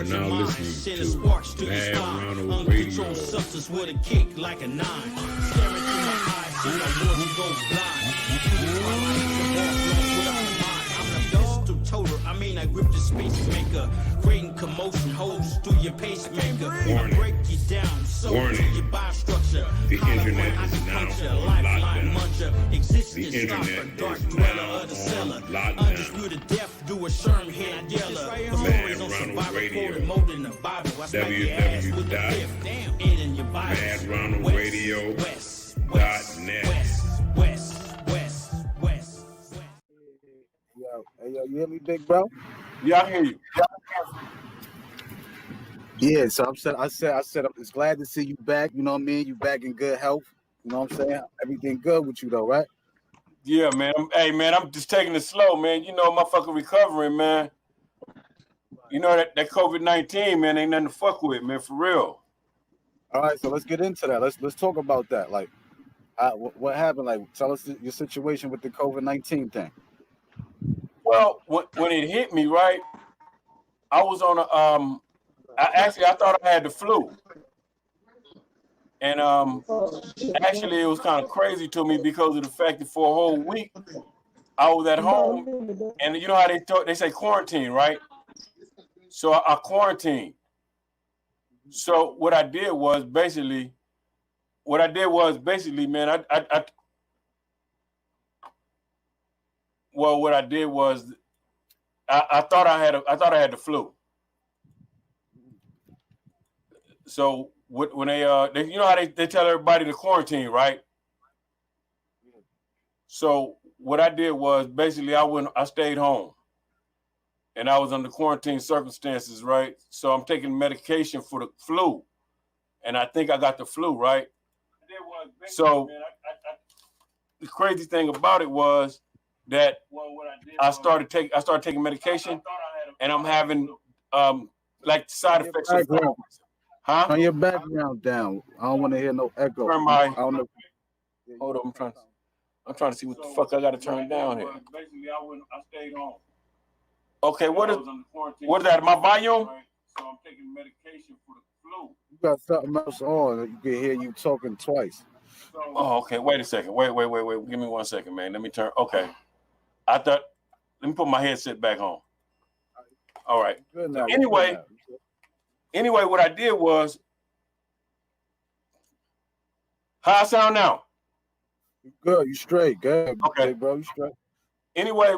are now listening to Mad Ronald Radio. Substance with a kick like a nine. Staring through my eyes, see my voice go blind. I'm the pistol toter, I mean I grip the space maker. Creating commotion, holes through your pacemaker. I break you down, so to your biostructure. The internet is now on lockdown. The internet is now on lockdown. Undisputed death, do a Sherm head yeller. Mad Ronald Radio. www.madronaldradio.net. Yo, you hear me, big bro? Yeah, I hear you. Yeah, so I said, I'm just glad to see you back. You know what I mean? You back in good health. You know what I'm saying? Everything good with you though, right? Yeah, man. I'm just taking it slow, man. You know, motherfucking recovering, man. You know that COVID-19, man, ain't nothing to fuck with, man, for real. All right, so let's get into that. Let's talk about that. Like, what happened? Like, tell us your situation with the COVID-19 thing. Well, when it hit me, right, I was on I thought I had the flu. And actually it was kind of crazy to me because of the fact that for a whole week I was at home, and you know how they say quarantine, right? So I quarantined. So what I did was basically, man, what I did was I thought I had the flu. So when they you know how they tell everybody to quarantine, right? So what I did was basically I stayed home, and I was under quarantine circumstances, right? So I'm taking medication for the flu, and I think I got the flu, right? So the crazy thing about it was that I started taking medication, and I'm having like side effects of huh? Turn your background down. I don't want to hear no echo. I don't know. Hold on, I'm trying to see what the fuck I got to turn down here. Basically, I stayed home. Okay, what is that? My volume? So I'm taking medication for the flu. You got something else on. You can hear you talking twice. Oh, okay. Wait a second. Wait. Give me 1 second, man. Let me turn. Okay. Let me put my headset back on. All right. Anyway, what I did was, how I sound now? Good, you straight. Good. Okay, bro, you straight. Anyway,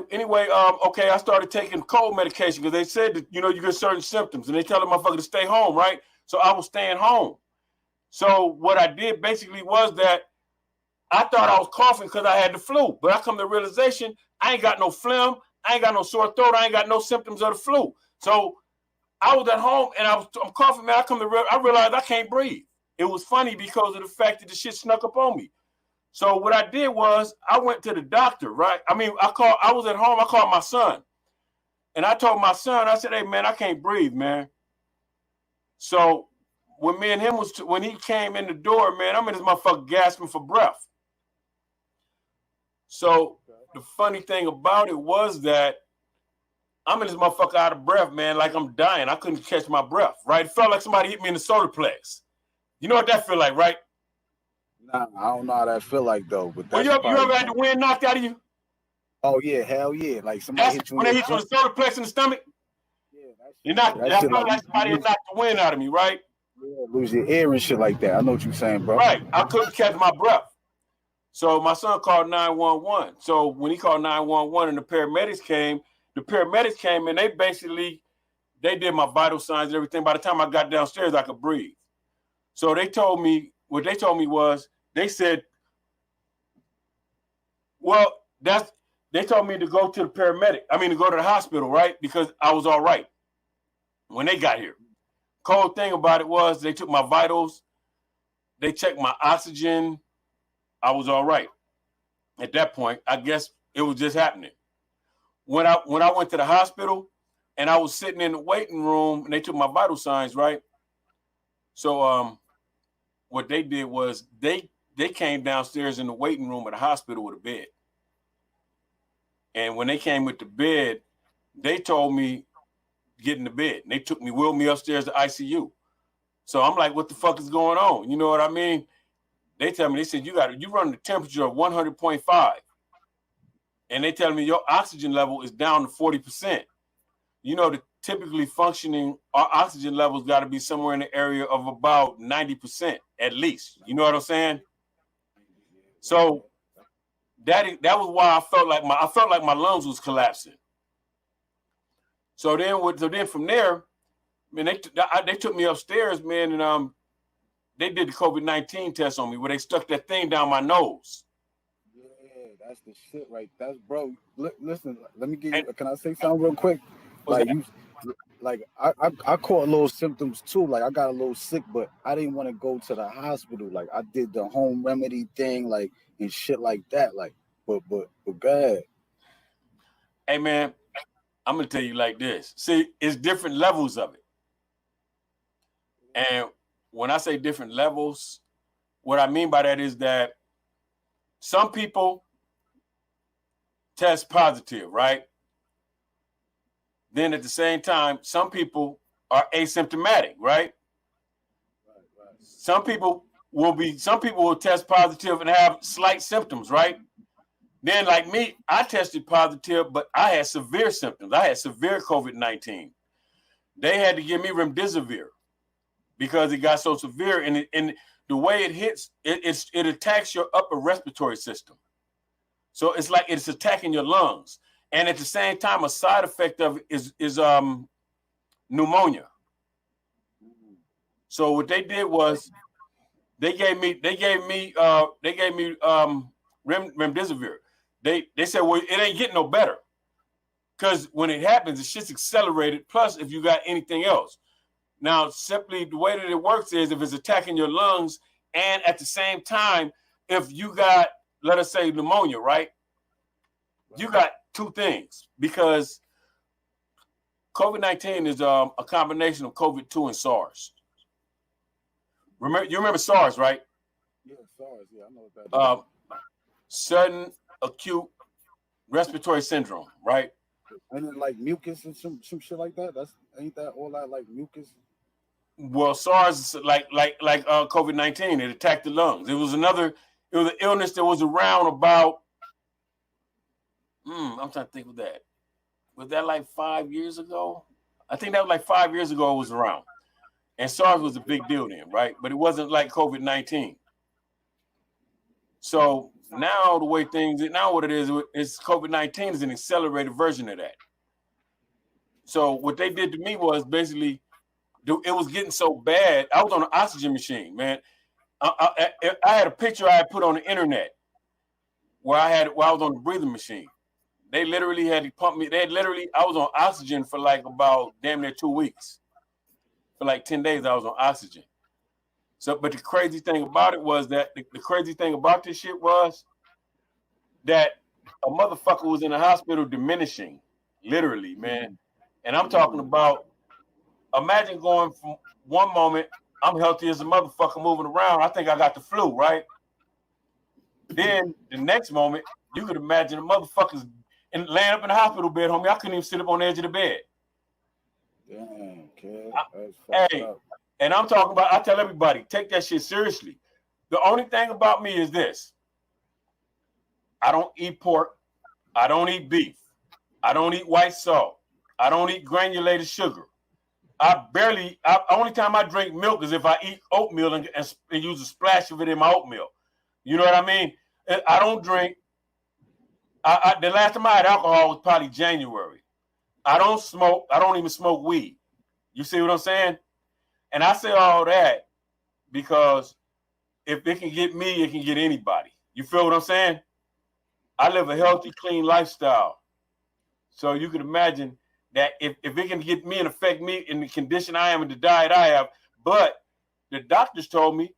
okay, I started taking cold medication because they said that, you know, you get certain symptoms, and they tell the motherfucker to stay home, right? So I was staying home. So what I did basically was that I thought I was coughing because I had the flu, but I come to the realization I ain't got no phlegm, I ain't got no sore throat, I ain't got no symptoms of the flu. So I was at home and I'm coughing, man. I realized I can't breathe. It was funny because of the fact that the shit snuck up on me. So what I did was I went to the doctor, right? I was at home, I called my son. And I told my son, I said, hey man, I can't breathe, man. So when me and him when he came in the door, man, I'm in this motherfucker gasping for breath. So the funny thing about it was that I'm in this motherfucker out of breath, man, like I'm dying. I couldn't catch my breath, right? It felt like somebody hit me in the solar plex. You know what that feel like, right? Nah, I don't know how that feel like though. But you ever had the wind knocked out of you? Oh yeah, hell yeah! Like somebody hit you when they hit you in the solar plex in the stomach. Yeah, I felt like somebody had knocked the wind out of me, right? Yeah, lose your ear and shit like that. I know what you're saying, bro. Right, I couldn't catch my breath. So my son called 911. So when he called 911 and the paramedics came and they did my vital signs and everything. By the time I got downstairs, I could breathe. So they told me was, they said, well, they told me to go to the to go to the hospital, right? Because I was all right when they got here. Cold thing about it was they took my vitals, they checked my oxygen. I was all right. At that point, I guess it was just happening. When I went to the hospital and I was sitting in the waiting room and they took my vital signs, right? So what they did was they came downstairs in the waiting room of the hospital with a bed. And when they came with the bed, they told me get in the bed. And they wheeled me upstairs to ICU. So I'm like, what the fuck is going on? You know what I mean? They tell me, they said, you run the temperature of 100.5. And they tell me your oxygen level is down to 40%. You know, the typically functioning, our oxygen levels got to be somewhere in the area of about 90% at least. You know what I'm saying? So that was why I felt like my lungs was collapsing. So then from there, man, they took me upstairs, man, and they did the COVID-19 test on me where they stuck that thing down my nose. Yeah, that's the shit, right? That's bro. Listen, let me give you. Can I say something real quick? Like I caught little symptoms too. Like I got a little sick, but I didn't want to go to the hospital. Like I did the home remedy thing, like and shit like that. Like, but go ahead. Hey man, I'm gonna tell you like this. See, it's different levels of it. And when I say different levels, what I mean by that is that some people test positive, right? Then at the same time, some people are asymptomatic, right? Some people will test positive and have slight symptoms, right? Then like me, I tested positive, but I had severe symptoms. I had severe COVID-19. They had to give me remdesivir because it got so severe, and the way it hits, it attacks your upper respiratory system. So it's like it's attacking your lungs. And at the same time, a side effect of it is pneumonia. So what they did was they gave me remdesivir. They said, well, it ain't getting no better. Because when it happens, the shit's accelerated. Plus, if you got anything else. Now, simply the way that it works is if it's attacking your lungs, and at the same time, if you got, let us say, pneumonia, right? You got two things, because COVID-19 is a combination of COVID-2 and SARS. You remember SARS, right? Yeah, SARS. Yeah, I know what that is. Sudden acute respiratory syndrome, right? And then like mucus and some shit like that. Ain't that all that like mucus? Well, SARS is like COVID-19. It attacked the lungs. It was an illness that was around about. I'm trying to think of that. Was that like 5 years ago? I think that was like 5 years ago it was around. And SARS was a big deal then, right? But it wasn't like COVID-19. So now what it is COVID-19 is an accelerated version of that. So what they did to me was basically, it was getting so bad. I was on an oxygen machine, man. I had a picture I had put on the internet where I was on the breathing machine. They literally had to pump me. I was on oxygen for like about damn near 2 weeks. For like 10 days, I was on oxygen. So, but the crazy thing about it was that the crazy thing about this shit was that a motherfucker was in the hospital diminishing, literally, man. And I'm talking about, imagine going from one moment, I'm healthy as a motherfucker moving around. I think I got the flu, right? Then the next moment, you could imagine a motherfucker's laying up in the hospital bed, homie. I couldn't even sit up on the edge of the bed. Damn, kid. Hey, and I'm talking about, I tell everybody, take that shit seriously. The only thing about me is this. I don't eat pork. I don't eat beef. I don't eat white salt. I don't eat granulated sugar. Only time I drink milk is if I eat oatmeal and use a splash of it in my oatmeal. You know what I mean? I don't drink. The last time I had alcohol was probably January. I don't smoke. I don't even smoke weed. You see what I'm saying? And I say all that because if it can get me, it can get anybody. You feel what I'm saying? I live a healthy, clean lifestyle. So you can imagine that if it can get me and affect me in the condition I am and the diet I have, but the doctors told me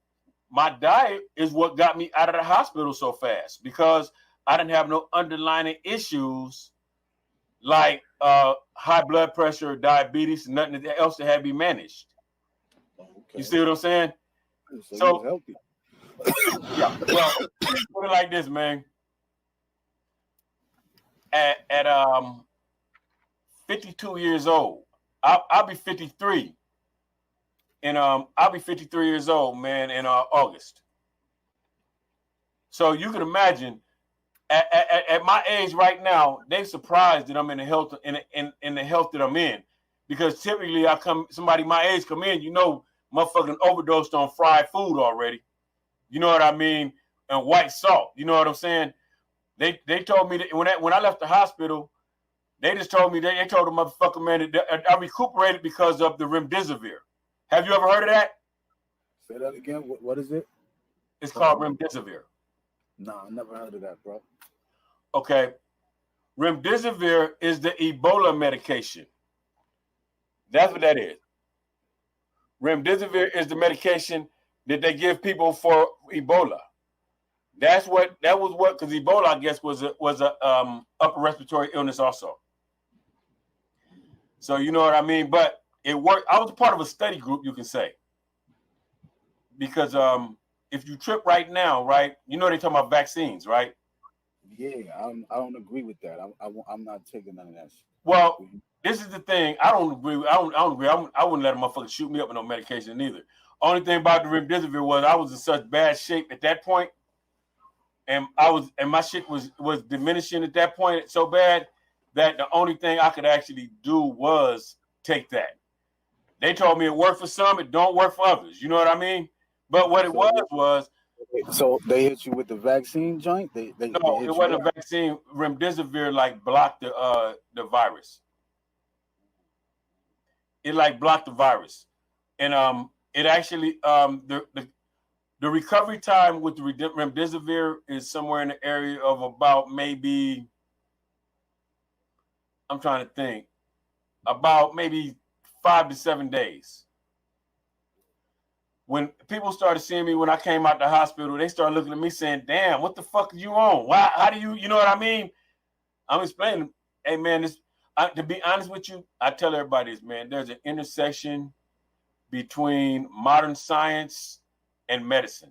my diet is what got me out of the hospital so fast because I didn't have no underlying issues like high blood pressure, or diabetes, and nothing else that had to be managed. Okay. You see what I'm saying? So healthy. Yeah. Well, put it like this, man. At 52 years old, I'll be 53. And I'll be 53 years old, man, in August. So you can imagine at my age right now, they're surprised that I'm in the health in the health that I'm in. Because typically somebody my age come in, motherfucking overdosed on fried food already. You know what I mean? And white salt. You know what I'm saying? They told me that when I left the hospital, they just told me they told the motherfucker, man, that I recuperated because of the remdesivir. Have you ever heard of that? Say that again. What is it? It's called remdesivir. No, I never heard of that, bro. Okay. Remdesivir is the Ebola medication. That's what that is. Remdesivir is the medication that they give people for Ebola. That was what, because Ebola, I guess, was a upper respiratory illness also. So you know what I mean? But it worked. I was a part of a study group, you can say. Because if you trip right now, right, they talking about vaccines, right? Yeah, I don't agree with that. I'm not taking none of that shit. Well, this is the thing. I don't agree. I don't agree. I wouldn't let a motherfucker shoot me up with no medication either. Only thing about the remdesivir was I was in such bad shape at that point, and my shit was diminishing at that point so bad that the only thing I could actually do was take that. They told me it worked for some, it don't work for others. You know what I mean? But what it was. So they hit you with the vaccine joint? No, it wasn't a vaccine. Remdesivir blocked the virus. It blocked the virus, and it actually the recovery time with the remdesivir is somewhere in the area of about maybe, I'm trying to think, about maybe 5 to 7 days. When people started seeing me when I came out the hospital, they started looking at me saying, damn, what the fuck are you on? Why? How do you know what I mean? I'm explaining, hey, man, to be honest with you, I tell everybody this, man, there's an intersection between modern science and medicine.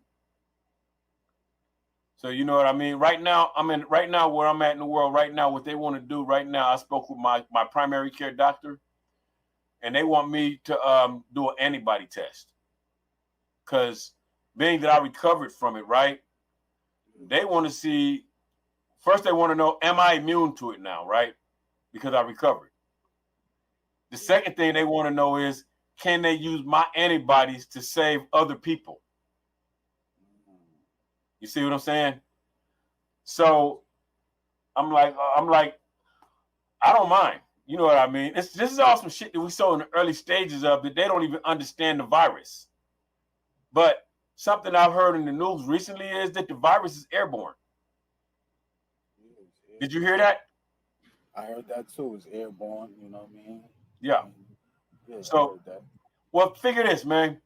So you know what I mean? Right now where I'm at in the world right now, what they want to do right now, I spoke with my primary care doctor, and they want me to do an antibody test. Because being that I recovered from it, right? They want to see, first they want to know, am I immune to it now, right? Because I recovered. The second thing they want to know is, can they use my antibodies to save other people? You see what I'm saying? So I'm like, I don't mind. You know what I mean? This is all some shit that we saw in the early stages of that they don't even understand the virus. But something I've heard in the news recently is that the virus is airborne. Did you hear that? I heard that too. It's airborne, you know what I mean? Yeah. So, I heard that. Well, figure this, man.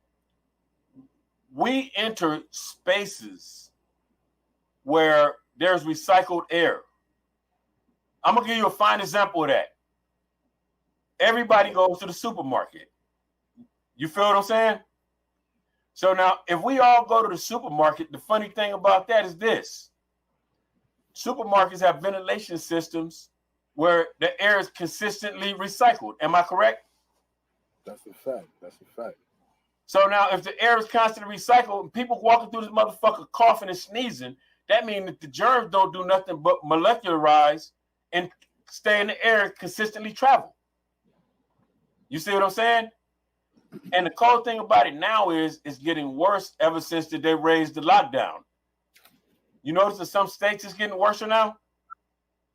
We enter spaces where there's recycled air. I'm going to give you a fine example of that. Everybody goes to the supermarket. You feel what I'm saying? So now, if we all go to the supermarket, the funny thing about that is this. Supermarkets have ventilation systems where the air is consistently recycled. Am I correct? That's a fact. That's a fact. So now, if the air is constantly recycled and people walking through this motherfucker coughing and sneezing, that means that the germs don't do nothing but molecularize and stay in the air, consistently travel. You see what I'm saying? And the cold thing about it now is it's getting worse ever since that they raised the lockdown. You notice that some states it's getting worse now?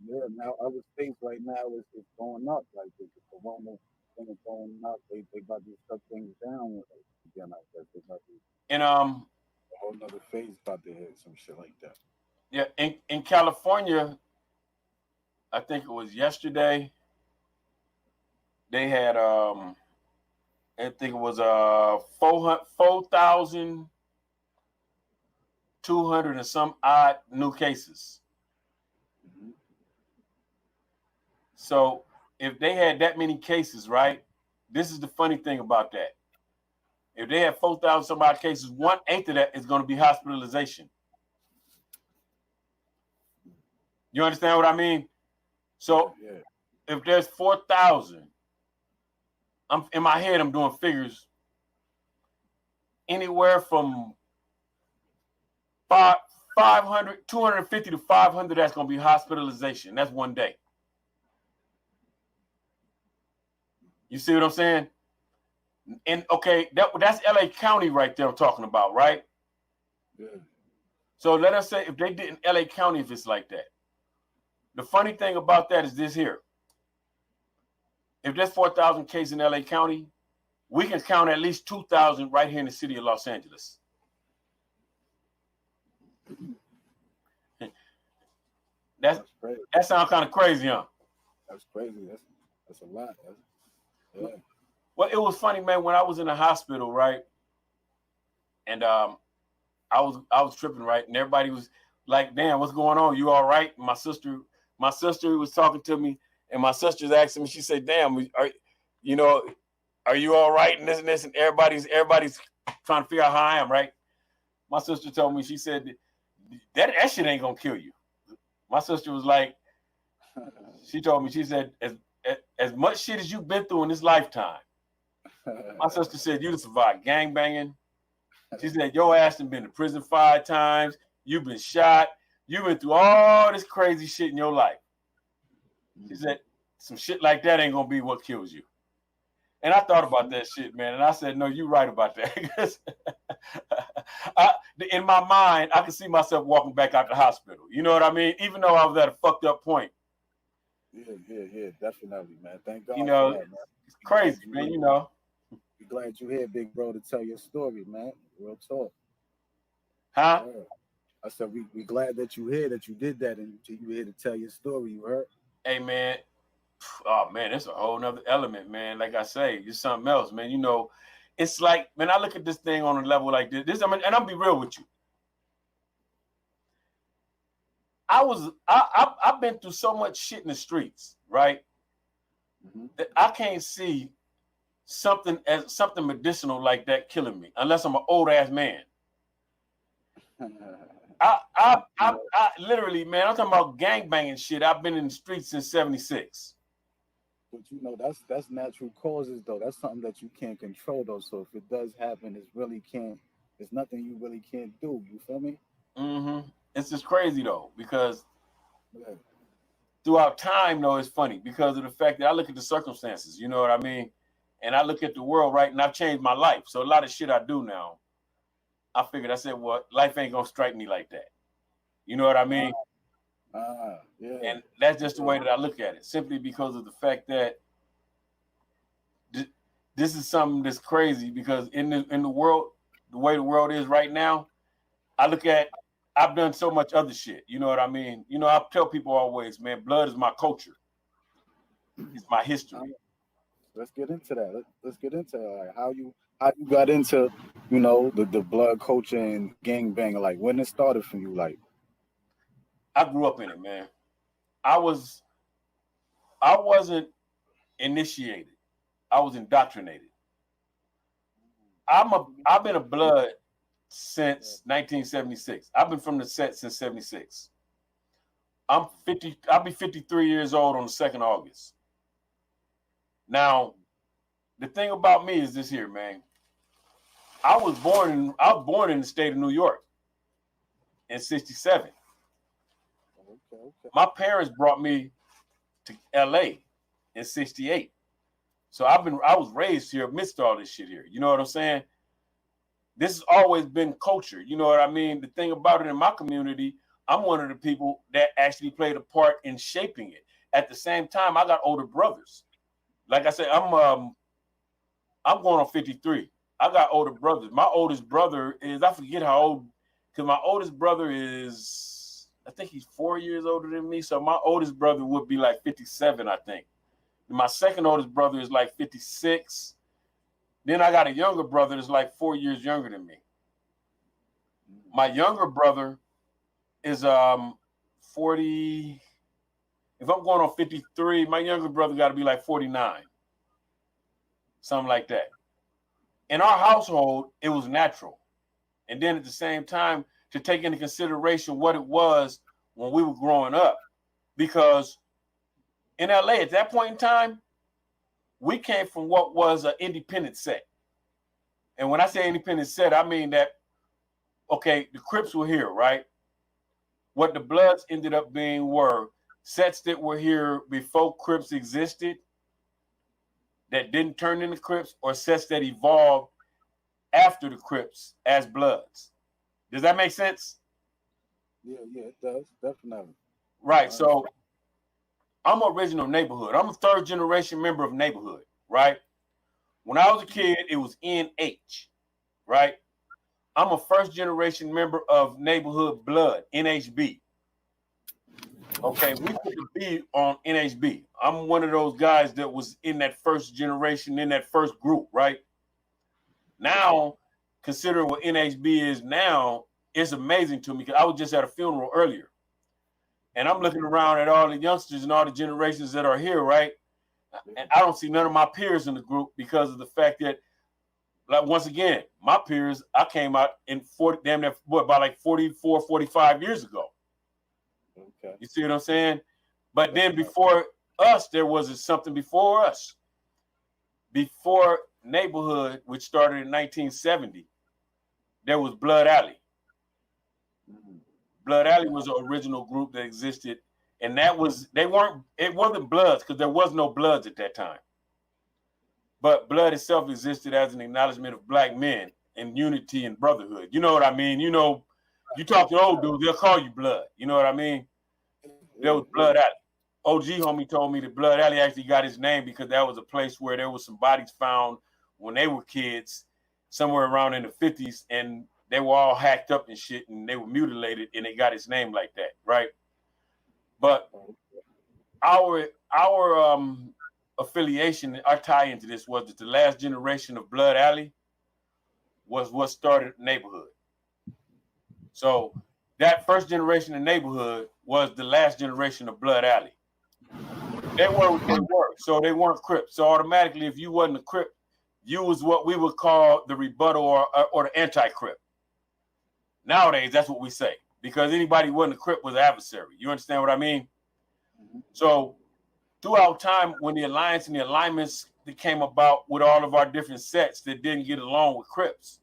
Yeah, now other states right now it's going up. Like the corona thing is going up. They about to shut things down again. I guess they about to. And a whole nother phase about to hit, some shit like that. Yeah, in California, I think it was yesterday. They had I think it was 4,200 and some odd new cases. Mm-hmm. So if they had that many cases, right? This is the funny thing about that. If they have 4,000 some odd cases, 1/8 of that is going to be hospitalization. You understand what I mean? So if there's 4,000, I'm in my head, I'm doing figures anywhere from 500, 250 to 500. That's going to be hospitalization. That's one day. You see what I'm saying? And okay, that's LA County right there I'm talking about, right? Yeah. So let us say if they did in LA County, if it's like that. The funny thing about that is this here. If there's 4,000 cases in LA County, we can count at least 2,000 right here in the city of Los Angeles. That sounds kind of crazy, huh? That's crazy. That's a lot. Yeah. Well, it was funny, man, when I was in the hospital, right? And I was tripping, right? And everybody was like, damn, what's going on? You all right? And my sister was talking to me, and my sister's asking me, she said, damn, are you all right? And this, and everybody's trying to figure out how I am, right? My sister told me, she said, that shit ain't gonna kill you. My sister was like, she told me, she said, as much shit as you've been through in this lifetime, my sister said, you'd have survived gangbanging. She said, your ass done been to prison 5 times. You've been shot. You've been through all this crazy shit in your life. She said, some shit like that ain't going to be what kills you. And I thought about that shit, man. And I said, no, you're right about that. In my mind, I could see myself walking back out the hospital. You know what I mean? Even though I was at a fucked up point. Yeah, definitely, man. Thank God. You know, for that, man. It's crazy, man, you know. We're glad you're here, big bro, to tell your story, man. Real talk. Huh? Yeah. I said we glad that you here, that you did that, and you here to tell your story. You heard? Hey, man. Oh, man, it's a whole nother element, man. Like I say, it's something else, man. You know, it's like, man, I look at this thing on a level like this. I mean, and I'll be real with you. I've been through so much shit in the streets, right? Mm-hmm. That I can't see something medicinal like that killing me unless I'm an old ass man. I literally, man, I'm talking about gangbanging shit. I've been in the streets since '76. But you know, that's natural causes though. That's something that you can't control though. So if it does happen, it's nothing you really can't do. You feel me? Mm-hmm. It's just crazy though, because throughout time though, it's funny because of the fact that I look at the circumstances, you know what I mean? And I look at the world, right? And I've changed my life. So a lot of shit I do now, I figured, I said, well, life ain't gonna strike me like that. You know what I mean? Yeah. And that's just the way that I look at it, simply because of the fact that this is something that's crazy. Because in the world, the way the world is right now, I've done so much other shit. You know what I mean? You know, I tell people always, man, blood is my culture. It's my history. Let's get into that. Let's get into like how you got into, you know, the blood culture and gangbanging. Like when it started for you, like. I grew up in it, man. I wasn't initiated. I was indoctrinated. I've been a blood since 1976. I've been from the set since '76. I'm 50. I'll be 53 years old on the 2nd of August. Now, the thing about me is this here, man. I was born in the state of New York in '67. Okay. My parents brought me to LA in '68. So I was raised here amidst all this shit here. You know what I'm saying? This has always been culture. You know what I mean? The thing about it in my community, I'm one of the people that actually played a part in shaping it. At the same time, I got older brothers. Like I said, I'm going on 53. I got older brothers. My oldest brother is, I forget how old, because my oldest brother is, I think he's 4 years older than me. So my oldest brother would be like 57, I think. And my second oldest brother is like 56. Then I got a younger brother that's like 4 years younger than me. My younger brother is 40. If I'm going on 53, my younger brother got to be like 49. Something like that. In our household, it was natural. And then at the same time, to take into consideration what it was when we were growing up. Because in LA, at that point in time, we came from what was an independent set. And when I say independent set, I mean that, okay, the Crips were here, right? What the Bloods ended up being were sets that were here before Crips existed that didn't turn into Crips, or sets that evolved after the Crips as Bloods. Does that make sense? Yeah, it does, definitely. Right, so I'm original neighborhood. I'm a third generation member of neighborhood, right? When I was a kid, it was NH, right? I'm a first generation member of neighborhood blood, NHB. Okay, we put the B on NHB. I'm one of those guys that was in that first generation, in that first group, right? Now, considering what NHB is now, it's amazing to me because I was just at a funeral earlier. And I'm looking around at all the youngsters and all the generations that are here, right? And I don't see none of my peers in the group because of the fact that, like, once again, my peers, I came out in 40, damn near, what, about like 44, 45 years ago. Okay. You see what I'm saying? But then before us, there was something before us. Before neighborhood, which started in 1970, there was Blood Alley. Blood Alley was an original group that existed, and that was, it wasn't Bloods because there was no Bloods at that time. But Blood itself existed as an acknowledgement of black men and unity and brotherhood. You know what I mean? You know, you talk to old dudes, they'll call you Blood. You know what I mean? There was Blood Alley. OG homie told me that Blood Alley actually got his name because that was a place where there was some bodies found when they were kids, somewhere around in the 50s, and they were all hacked up and shit, and they were mutilated, and they got his name like that, right? But our affiliation, our tie into this was that the last generation of Blood Alley was what started neighborhood. So that first generation of neighborhood was the last generation of Blood Alley. They were what they were, so they weren't Crips. So automatically, if you wasn't a Crip, you was what we would call the rebuttal or the anti-Crip. Nowadays, that's what we say, because anybody who wasn't a Crip was an adversary. You understand what I mean? So throughout time, when the alliance and the alignments that came about with all of our different sets that didn't get along with Crips,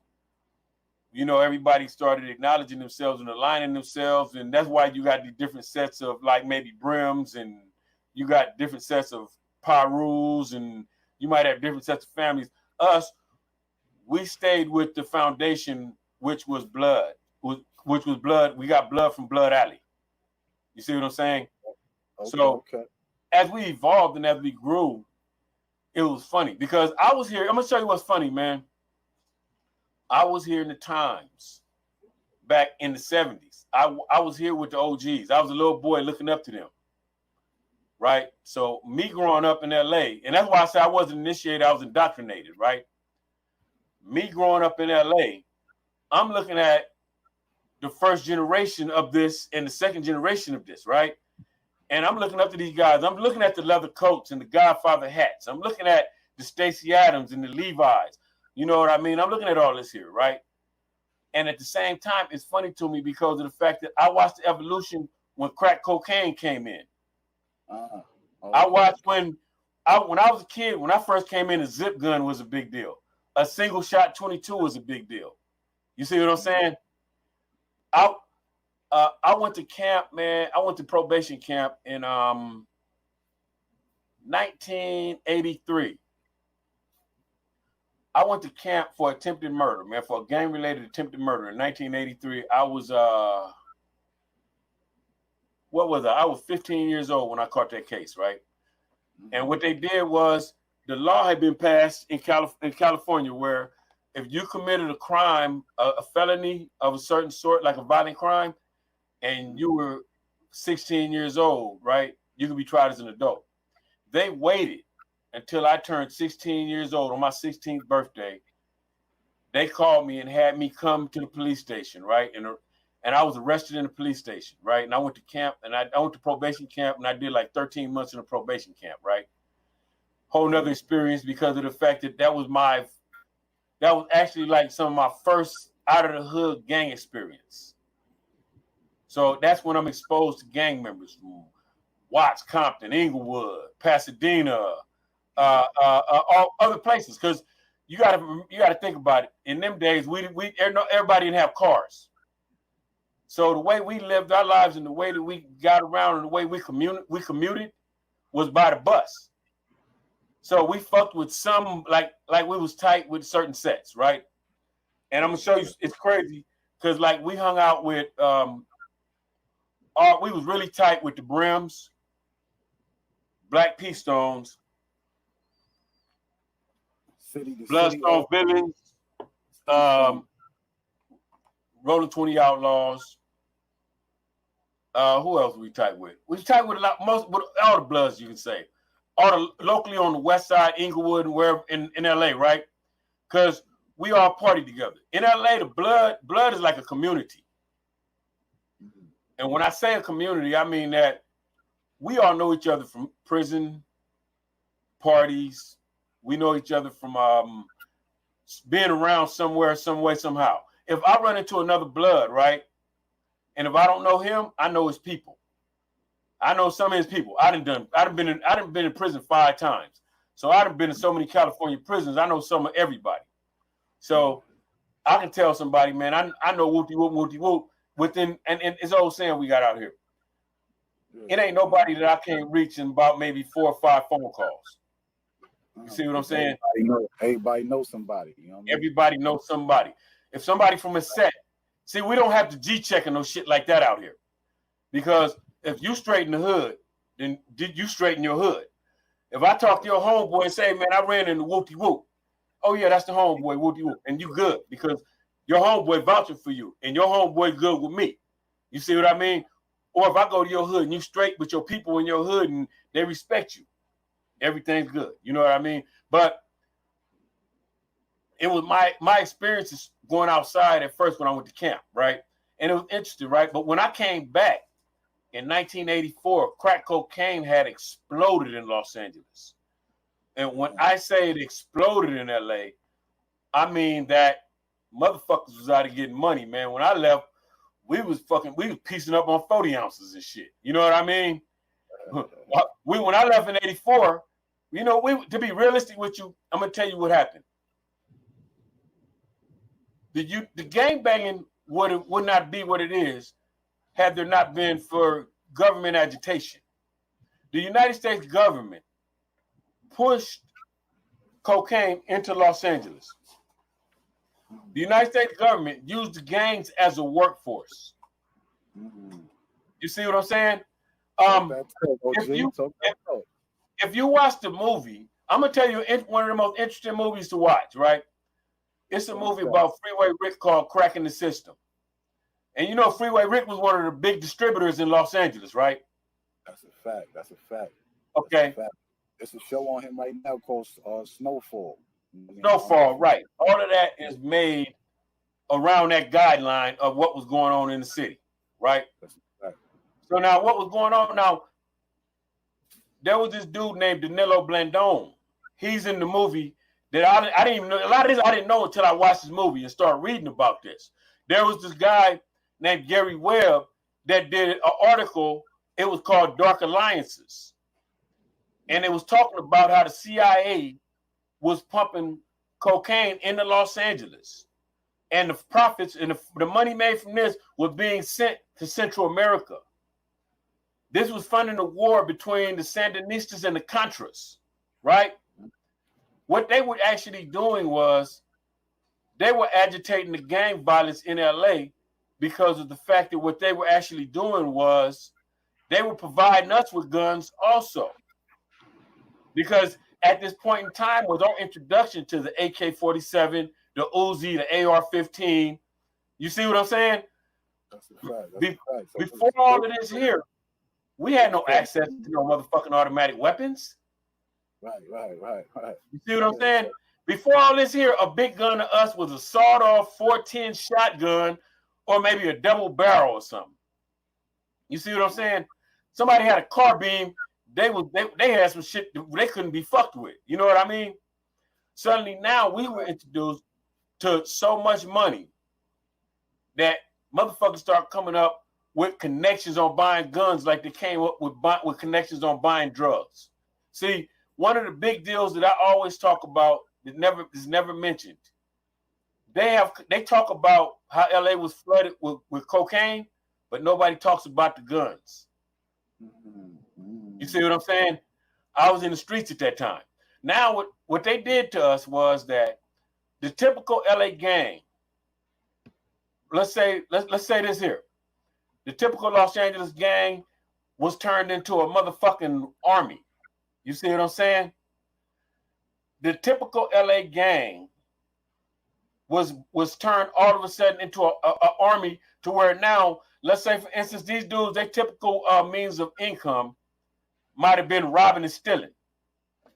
you know, everybody started acknowledging themselves and aligning themselves, and that's why you got the different sets of, like, maybe Brims, and you got different sets of Pirus, and you might have different sets of families. Us, we stayed with the foundation, which was blood. Which was blood. We got blood from Blood Alley. You see what I'm saying? Okay, as we evolved and as we grew, it was funny because I was here. I'm gonna show you what's funny, man. I was here in the times back in the 70s. I was here with the OGs. I was a little boy looking up to them. Right? So me growing up in LA, and that's why I said I wasn't initiated, I was indoctrinated, right? Me growing up in LA, I'm looking at the first generation of this and the second generation of this, right? And I'm looking up to these guys. I'm looking at the leather coats and the Godfather hats. I'm looking at the Stacey Adams and the Levi's. You know what I mean? I'm looking at all this here, right? And at the same time, it's funny to me because of the fact that I watched the evolution when crack cocaine came in. Okay. I watched when I was a kid, when I first came in, a zip gun was a big deal. A single shot 22 was a big deal. You see what I'm saying? I went to camp, man. I went to probation camp in 1983. I went to camp for attempted murder, man, for a gang-related attempted murder in 1983. I was what was I? I was 15 years old when I caught that case, right? And what they did was the law had been passed in California where if you committed a crime, a felony of a certain sort, like a violent crime, and you were 16 years old, right, you could be tried as an adult. They waited until I turned 16 years old on my 16th birthday. They called me and had me come to the police station, right? And I was arrested in the police station, right? And I went to camp, and I went to probation camp, and I did like 13 months in a probation camp, right? Whole nother experience because of the fact that that was actually like some of my first out of the hood gang experience. So that's when I'm exposed to gang members from Watts, Compton, Inglewood, Pasadena, all other places. Because you gotta think about it. In them days, everybody didn't have cars. So the way we lived our lives and the way that we got around and the way we commuted was by the bus. So we fucked with some like we was tight with certain sets, right? And I'm gonna show you, it's crazy because like we hung out with we was really tight with the Brims, Black P Stones, Bloodstone Billings, Rollin 20 Outlaws. Who else we tight with? We tight with with all the Bloods, you can say. All the locally on the west side, Inglewood, and wherever in LA, right? Because we all party together. In LA, the blood is like a community. And when I say a community, I mean that we all know each other from prison, parties. We know each other from being around somewhere, some way, somehow. If I run into another blood, right? And if I don't know him, I know his people. I know some of his people. I done been in prison 5 times. So I done been in so many California prisons. I know some of everybody. So I can tell somebody, man, I know whoop-de-whoop within, and it's old saying we got out here. It ain't nobody that I can't reach in about maybe 4 or 5 phone calls. You see what I'm saying? Everybody knows somebody. You know what I mean? Everybody knows somebody. If somebody from a set, see, we don't have to G-checking no shit like that out here. Because if you straighten the hood, then you straighten your hood. If I talk to your homeboy and say, man, I ran into whoop-de-whoop. Oh, yeah, that's the homeboy, whoop-de-whoop. And you good because your homeboy vouching for you and your homeboy good with me. You see what I mean? Or if I go to your hood and you straight with your people in your hood and they respect you, everything's good. You know what I mean? But it was my experiences going outside at first when I went to camp, right? And it was interesting, right? But when I came back in 1984, crack cocaine had exploded in Los Angeles. And when I say it exploded in LA, I mean that motherfuckers was out of getting money, man. When I left, we was piecing up on 40 ounces and shit. You know what I mean? When I left in 84, you know, to be realistic with you, I'm gonna tell you what happened. The gangbanging would not be what it is had there not been for government agitation. The United States government pushed cocaine into Los Angeles. The United States government used the gangs as a workforce. You see what I'm saying? If you watch the movie, I'm gonna tell you one of the most interesting movies to watch, right? It's a movie about Freeway Rick called Cracking the System. And you know, Freeway Rick was one of the big distributors in Los Angeles, right? That's a fact. That's a fact. Okay. That's a fact. There's a show on him right now called Snowfall. Snowfall, right. All of that is made around that guideline of what was going on in the city, right? That's a fact. So now what was going on? Now, there was this dude named Danilo Blandone. He's in the movie that I didn't even know. A lot of this I didn't know until I watched this movie and started reading about this. There was this guy named Gary Webb that did an article. It was called Dark Alliances. And it was talking about how the CIA was pumping cocaine into Los Angeles. And the profits and the money made from this was being sent to Central America. This was funding the war between the Sandinistas and the Contras, right? What they were actually doing was they were agitating the gang violence in LA because of the fact that what they were actually doing was they were providing us with guns also. Because at this point in time was our introduction to the AK-47, the Uzi, the AR-15. You see what I'm saying? That's a fact. Before all of this here, we had no access to no motherfucking automatic weapons. Right. You see what I'm saying? Before all this here, a big gun to us was a sawed-off 410 shotgun or maybe a double barrel or something. You see what I'm saying? Somebody had a carbine. They had some shit they couldn't be fucked with. You know what I mean? Suddenly now we were introduced to so much money that motherfuckers start coming up with connections on buying guns like they came up with connections on buying drugs. See, one of the big deals that I always talk about that is never mentioned. They talk about how LA was flooded with cocaine, but nobody talks about the guns. You see what I'm saying? I was in the streets at that time. Now what they did to us was that the typical LA gang, let's say this here. The typical Los Angeles gang was turned into a motherfucking army. You see what I'm saying? The typical LA gang was turned all of a sudden into a army, to where now, let's say for instance, these dudes, their typical means of income might have been robbing and stealing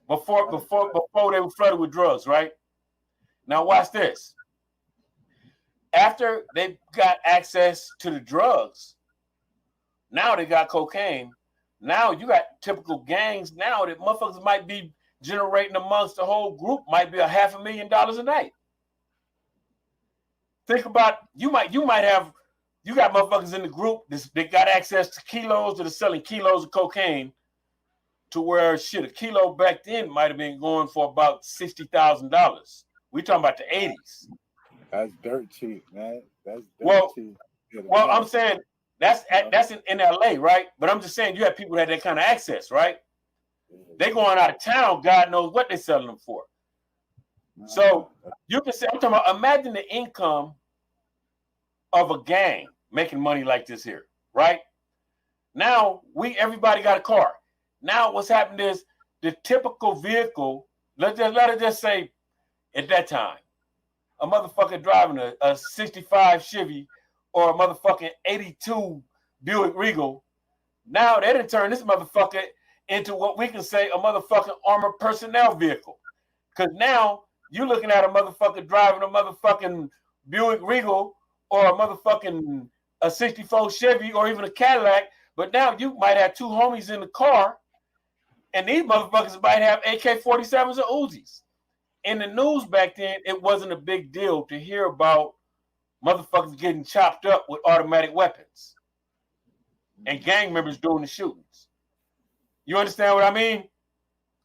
before they were flooded with drugs, right? Now watch this. After they got access to the drugs, now they got cocaine. Now you got typical gangs now that motherfuckers might be generating amongst the whole group might be $500,000 a night. Think about you got motherfuckers in the group they got access to kilos that are selling kilos of cocaine, to where shit, a kilo back then might have been going for about $60,000. We talking about the 80s. That's dirt cheap, man. That's dirt cheap. Well, I'm saying that's in LA, right? But I'm just saying you have people that had that kind of access, right? They going out of town, God knows what they're selling them for. So you can say, I'm talking about, imagine the income of a gang making money like this here, right? Now everybody got a car. Now what's happened is the typical vehicle, let it just say at that time, a motherfucker driving a 65 Chevy or a motherfucking 82 Buick Regal. Now they done turn this motherfucker into what we can say a motherfucking armored personnel vehicle. Because now you're looking at a motherfucker driving a motherfucking Buick Regal or a motherfucking a 64 Chevy or even a Cadillac. But now you might have two homies in the car, and these motherfuckers might have AK-47s or Uzis. In the news back then, it wasn't a big deal to hear about motherfuckers getting chopped up with automatic weapons and gang members doing the shootings. You understand what I mean?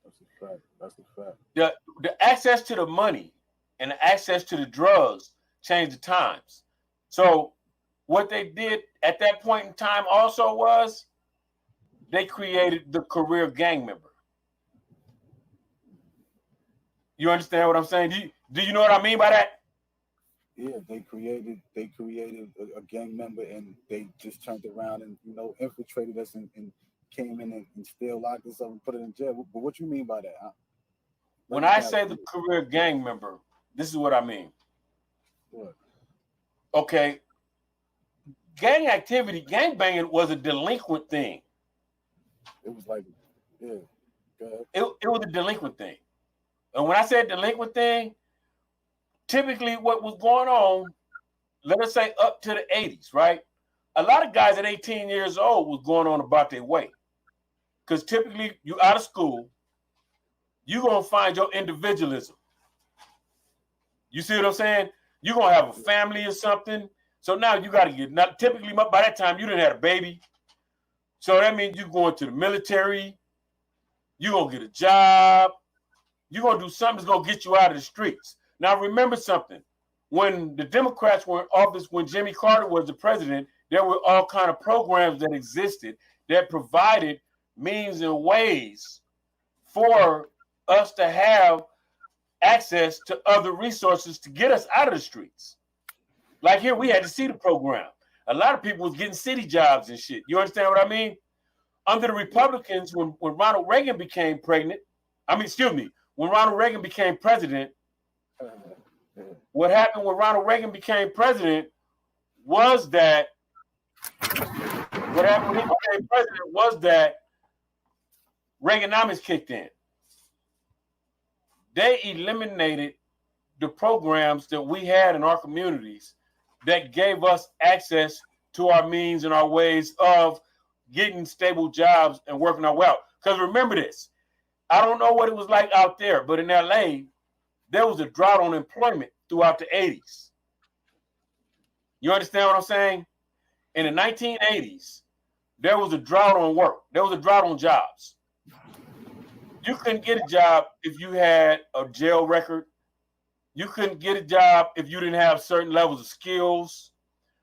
That's a fact. That's a fact. The access to the money and the access to the drugs changed the times. So what they did at that point in time also was they created the career gang member. You understand what I'm saying? Do you know what I mean by that? Yeah, they created a gang member, and they just turned around and infiltrated us and came in and still locked us up and put it in jail. But what you mean by that? Huh? When I say the career gang member, this is what I mean. What? Okay. Gang activity, gang banging was a delinquent thing. It was like, yeah. Go ahead. It was a delinquent thing. And when I say delinquent thing, typically what was going on, let us say up to the 80s, right? A lot of guys at 18 years old was going on about their way. Because typically you out of school, you're going to find your individualism. You see what I'm saying? You're going to have a family or something. So now you got to get, now typically by that time you didn't have a baby. So that means you're going to the military. You're going to get a job. You're going to do something that's going to get you out of the streets. Now, remember something. When the Democrats were in office, when Jimmy Carter was the president, there were all kind of programs that existed that provided means and ways for us to have access to other resources to get us out of the streets. Like here, we had the CETA program. A lot of people was getting city jobs and shit. You understand what I mean? Under the Republicans, when Ronald Reagan became when Ronald Reagan became president, what happened when Ronald Reagan became president was that Reaganomics kicked in. They eliminated the programs that we had in our communities that gave us access to our means and our ways of getting stable jobs and working our way out. Because remember this, I don't know what it was like out there, but in LA, there was a drought on employment throughout the 80s. You understand what I'm saying? In the 1980s, there was a drought on work. There was a drought on jobs. You couldn't get a job if you had a jail record. You couldn't get a job if you didn't have certain levels of skills.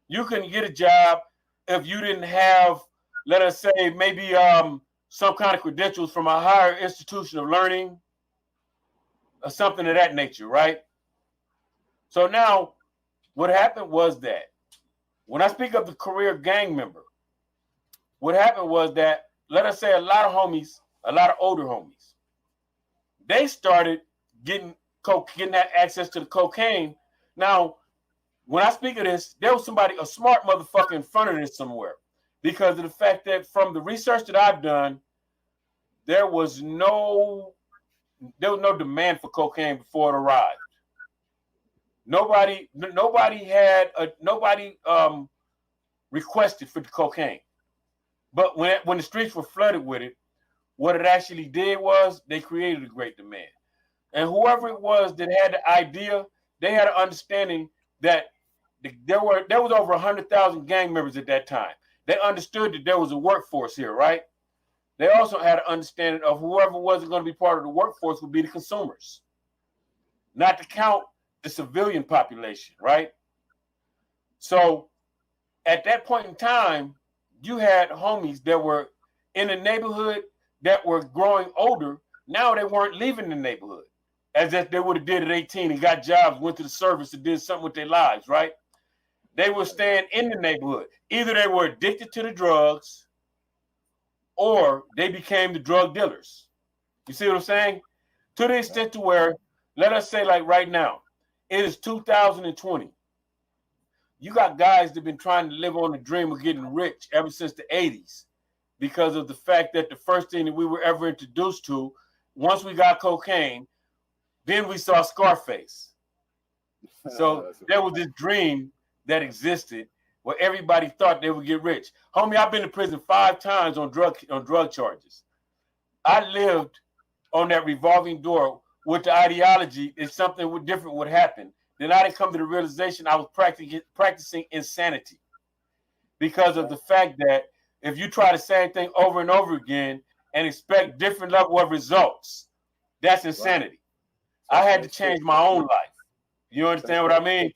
You couldn't get a job if you didn't have, let us say, maybe some kind of credentials from a higher institution of learning or something of that nature, right? So now what happened was that when I speak of the career gang member, what happened was that, let us say, a lot of homies, a lot of older homies, they started getting that access to the cocaine. Now, when I speak of this, there was a smart motherfucker in front of this somewhere, because of the fact that from the research that I've done, there was no demand for cocaine before it arrived. Nobody requested for the cocaine. But when the streets were flooded with it, what it actually did was they created a great demand. And whoever it was that had the idea, they had an understanding that there was over 100,000 gang members at that time. They understood that there was a workforce here, right? They also had an understanding of whoever wasn't going to be part of the workforce would be the consumers, not to count the civilian population, right? So at that point in time, you had homies that were in the neighborhood that were growing older. Now they weren't leaving the neighborhood as if they would have did at 18 and got jobs, went to the service and did something with their lives, right? They were staying in the neighborhood. Either they were addicted to the drugs or they became the drug dealers. You see what I'm saying? To the extent to where, let us say like right now, it is 2020. You got guys that have been trying to live on the dream of getting rich ever since the 80s because of the fact that the first thing that we were ever introduced to, once we got cocaine, then we saw Scarface. So there was this dream that existed where everybody thought they would get rich. Homie, I've been to prison 5 times on drug charges. I lived on that revolving door with the ideology if something different would happen. Then I didn't come to the realization I was practicing insanity because of the fact that if you try the same thing over and over again and expect different level of results, that's insanity. I had to change my own life. You understand what I mean?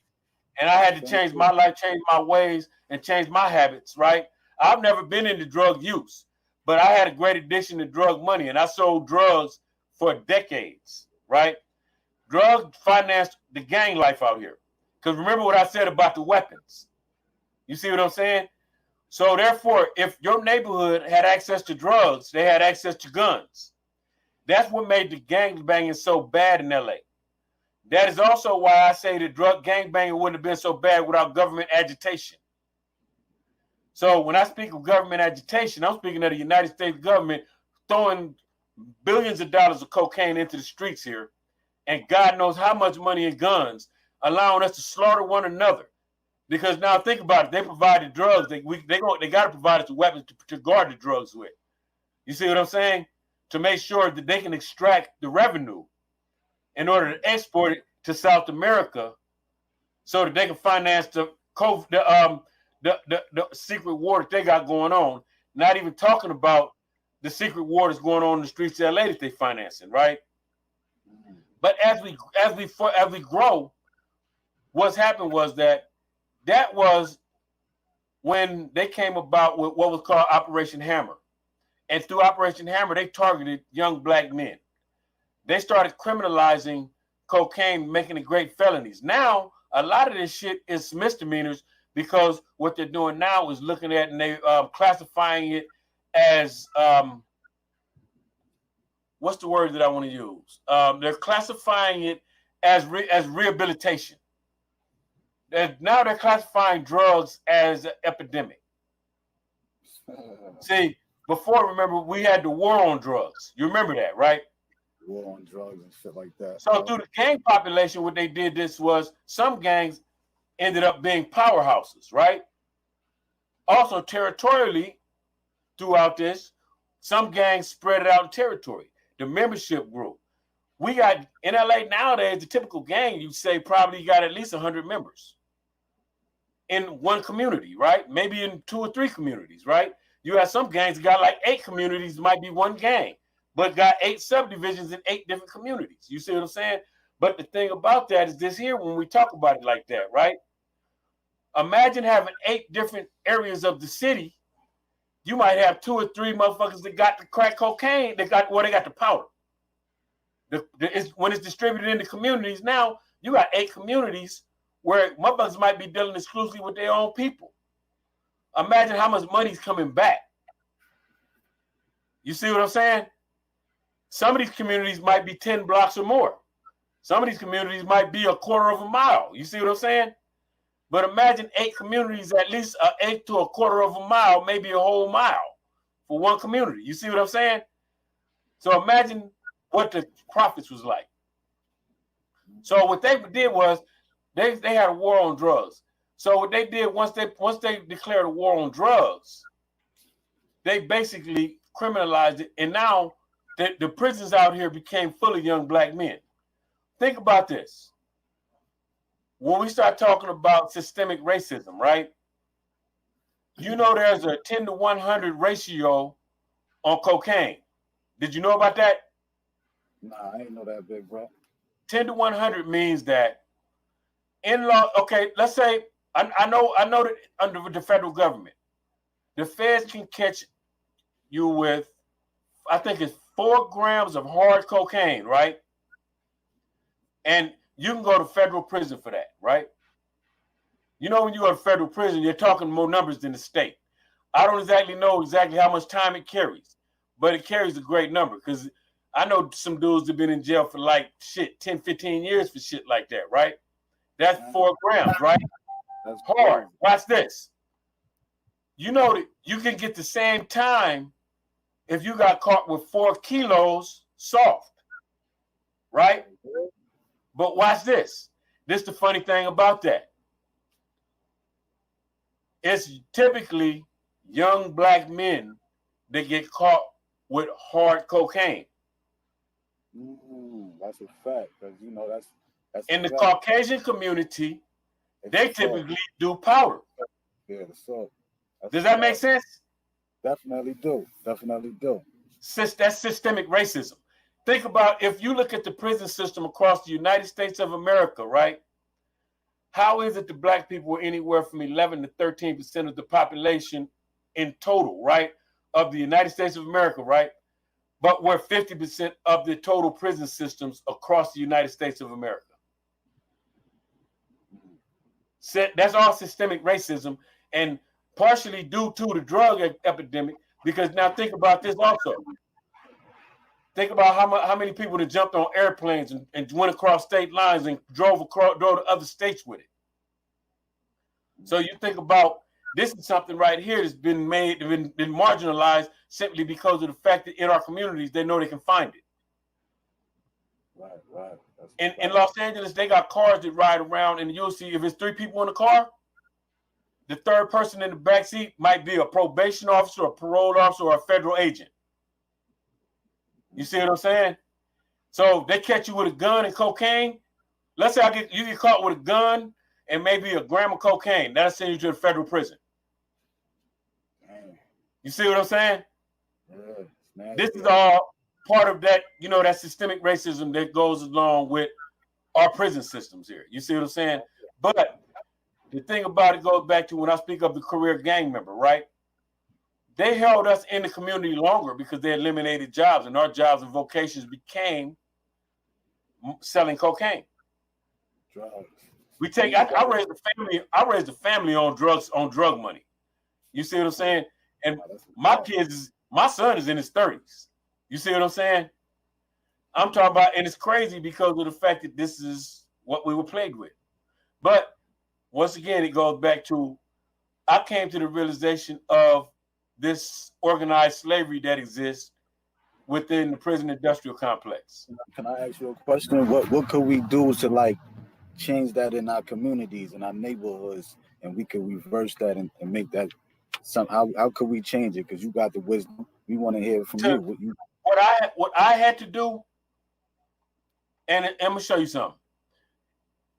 And I had to change my life, change my ways, and change my habits, right? I've never been into drug use, but I had a great addiction to drug money, and I sold drugs for decades, right? Drugs financed the gang life out here. Because remember what I said about the weapons. You see what I'm saying? So therefore, if your neighborhood had access to drugs, they had access to guns. That's what made the gang banging so bad in LA. That is also why I say the drug gang banging wouldn't have been so bad without government agitation. So when I speak of government agitation, I'm speaking of the United States government throwing billions of dollars of cocaine into the streets here, and God knows how much money in guns, allowing us to slaughter one another. Because now think about it, they provide the drugs. They got to provide us with weapons to guard the drugs with. You see what I'm saying? To make sure that they can extract the revenue in order to export it to South America, so that they can finance the secret war that they got going on. Not even talking about the secret war that's going on in the streets of LA that they financing, right? But as we grow, what's happened was that was when they came about with what was called Operation Hammer. And through Operation Hammer, they targeted young black men. They started criminalizing cocaine, making it great felonies. Now, a lot of this shit is misdemeanors because what they're doing now is looking at and they classifying it as what's the word that I want to use? They're classifying it as rehabilitation. Now they're classifying drugs as an epidemic. See, before, remember, we had the war on drugs. You remember that, right? War on drugs and shit like that. So through the gang population, what they did this was some gangs ended up being powerhouses, right? Also territorially throughout this, some gangs spread it out in territory. The membership grew. We got in LA nowadays, the typical gang, you'd say probably got at least 100 members in one community, right? Maybe in 2 or 3 communities, right? You have some gangs that got like 8 communities, might be one gang. but got 8 subdivisions in 8 different communities. You see what I'm saying? But the thing about that is this here, when we talk about it like that, right? Imagine having 8 different areas of the city. You might have 2 or 3 motherfuckers that got the crack cocaine. They got the powder. When it's distributed in the communities now, you got 8 communities where motherfuckers might be dealing exclusively with their own people. Imagine how much money's coming back. You see what I'm saying? Some of these communities might be 10 blocks or more. Some of these communities might be a quarter of a mile. You see what I'm saying? But imagine 8 communities, at least an eighth to a quarter of a mile, maybe a whole mile for one community. You see what I'm saying? So imagine what the profits was like. So what they did was they had a war on drugs. So what they did once they declared a war on drugs, they basically criminalized it, and now the prisons out here became full of young black men. Think about this. When we start talking about systemic racism, right? You know there's a 10 to 100 ratio on cocaine. Did you know about that? Nah, I ain't know that, big bro. 10 to 100 means that in law, okay, let's say, I know that under the federal government, the feds can catch you with, I think it's 4 grams of hard cocaine, right? And you can go to federal prison for that, right? You know, when you go to federal prison, you're talking more numbers than the state. I don't exactly know how much time it carries, but it carries a great number, because I know some dudes have been in jail for like 10, 15 years for shit like that, right? That's 4 grams, right? That's hard. crazy. Watch this. You know that you can get the same time if you got caught with 4 kilos soft, right? But watch this. This is the funny thing about that. It's typically young black men that get caught with hard cocaine. That's a fact, because you know that's in the Caucasian community. They typically do powder. Yeah, so does that make sense? Definitely do. Definitely do. That's systemic racism. Think about, if you look at the prison system across the United States of America, right? How is it that black people are anywhere from 11 to 13% of the population in total, right? Of the United States of America, right? But we're 50% of the total prison systems across the United States of America. That's all systemic racism, and partially due to the drug epidemic, because now think about this also. Think about how many people that jumped on airplanes and went across state lines and drove to other states with it. So you think about, this is something right here that's been marginalized simply because of the fact that in our communities, they know they can find it. Right. In Los Angeles, they got cars that ride around, and you'll see if it's 3 people in the car, the third person in the back seat might be a probation officer, a parole officer, or a federal agent. You see what I'm saying? So they catch you with a gun and cocaine. Let's say you get caught with a gun and maybe a gram of cocaine. That'll send you to the federal prison. You see what I'm saying? Yeah, this is all part of that, that systemic racism that goes along with our prison systems here. You see what I'm saying? But the thing about it goes back to when I speak of the career gang member, right? They held us in the community longer because they eliminated jobs, and our jobs and vocations became selling cocaine. Drugs. I raised a family on drugs, on drug money. You see what I'm saying? And my son is in his 30s. You see what I'm saying? I'm talking about, and it's crazy because of the fact that this is what we were plagued with. But once again, it goes back to, I came to the realization of this organized slavery that exists within the prison industrial complex. Can I ask you a question? What could we do to change that in our communities and our neighborhoods, and we could reverse that and make that somehow? How could we change it? Because you got the wisdom. We want to hear from you. What I had to do, and I'm gonna show you something.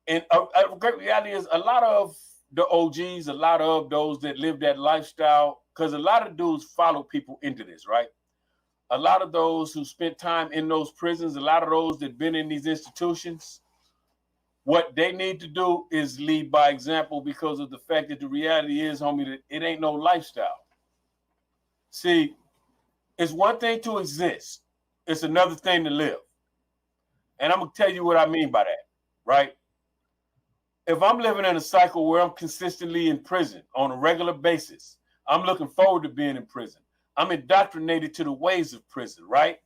And a great reality is, a lot of the OGs, a lot of those that live that lifestyle, because a lot of dudes follow people into this, right? a lot of those who spent time in those prisons, a lot of those that been in these institutions, what they need to do is lead by example, because of the fact that the reality is, homie, that it ain't no lifestyle. See, it's one thing to exist. It's another thing to live. And I'm going to tell you what I mean by that, right? If I'm living in a cycle where I'm consistently in prison on a regular basis, I'm looking forward to being in prison. I'm indoctrinated to the ways of prison, right?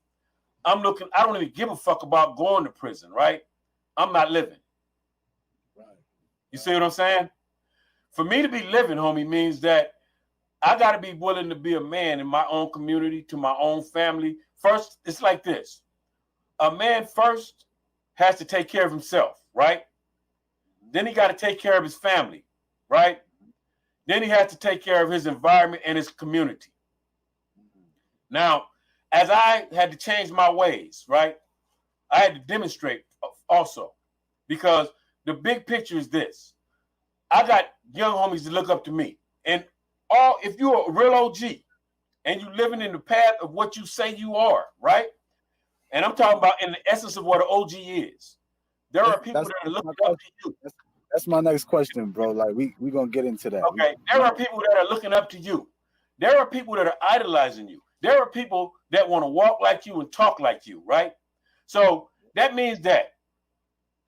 I don't even give a fuck about going to prison, right? I'm not living. Right. You see what I'm saying? For me to be living, homie, means that I got to be willing to be a man in my own community, to my own family. First, it's like this. A man first has to take care of himself, right? Then he got to take care of his family, right? Then he has to take care of his environment and his community. Now, as I had to change my ways, right, I had to demonstrate also, because the big picture is this. I got young homies that look up to me. And if you're a real OG and you living in the path of what you say you are, right? And I'm talking about in the essence of what an OG is. There are people that are looking up to you. That's my next question, bro. Like we gonna get into that. Okay, there are people that are looking up to you. There are people that are idolizing you. There are people that want to walk like you and talk like you, right? So that means that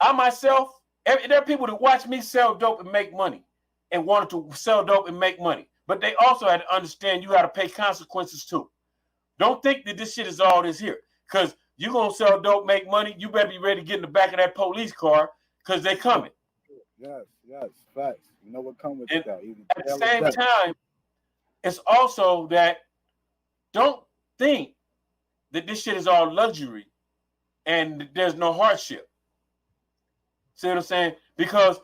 I myself, there are people that watch me sell dope and make money and wanted to sell dope and make money. But they also had to understand you got to pay consequences too. Don't think that this shit is all this here. Because you're going to sell dope, make money, you better be ready to get in the back of that police car because they coming. Yes, facts. You know what comes with And that. at the same time, it's also that don't think that this shit is all luxury and there's no hardship. See what I'm saying? Because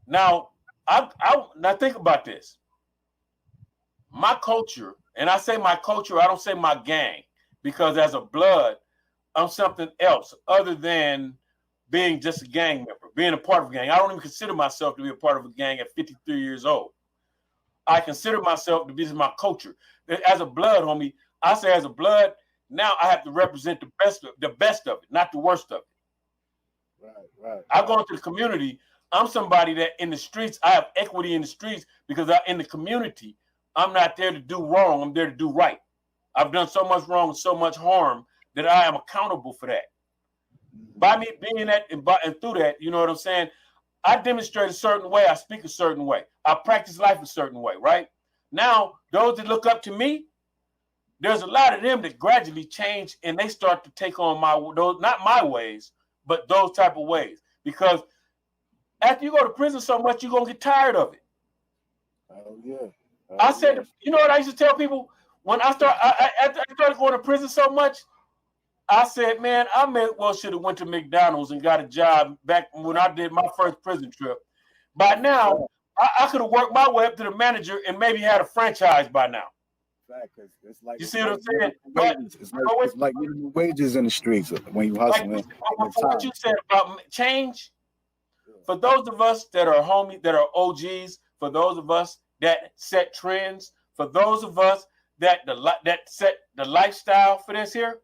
now, now think about this. My culture, and I say my culture, I don't say my gang, because as a blood, I'm something else other than being just a gang member, being a part of a gang. I don't even consider myself to be a part of a gang at 53 years old. I consider myself to be my culture. As a blood, homie, I say as a blood, now I have to represent the best of it, not the worst of it. Right. I go into the community. I'm somebody that in the streets, I have equity in the streets because in the community, I'm not there to do wrong. I'm there to do right. I've done so much wrong and so much harm that I am accountable for that. By me being that and through that, you know what I'm saying? I demonstrate a certain way. I speak a certain way. I practice life a certain way, right? Now, those that look up to me, there's a lot of them that gradually change and they start to take on not my ways, but those type of ways. Because after you go to prison so much, you're going to get tired of it. Oh, yeah. I said, you know what I used to tell people? When I started going to prison so much, I said, man, I should have went to McDonald's and got a job back when I did my first prison trip. By now, I could have worked my way up to the manager and maybe had a franchise by now. It's like, you see what I'm saying? It's like minimum wages in the streets when you hustle. Like, for what you said about change, for those of us that are homies, that are OGs, for those of us that set trends, for those of us that set the lifestyle for this here,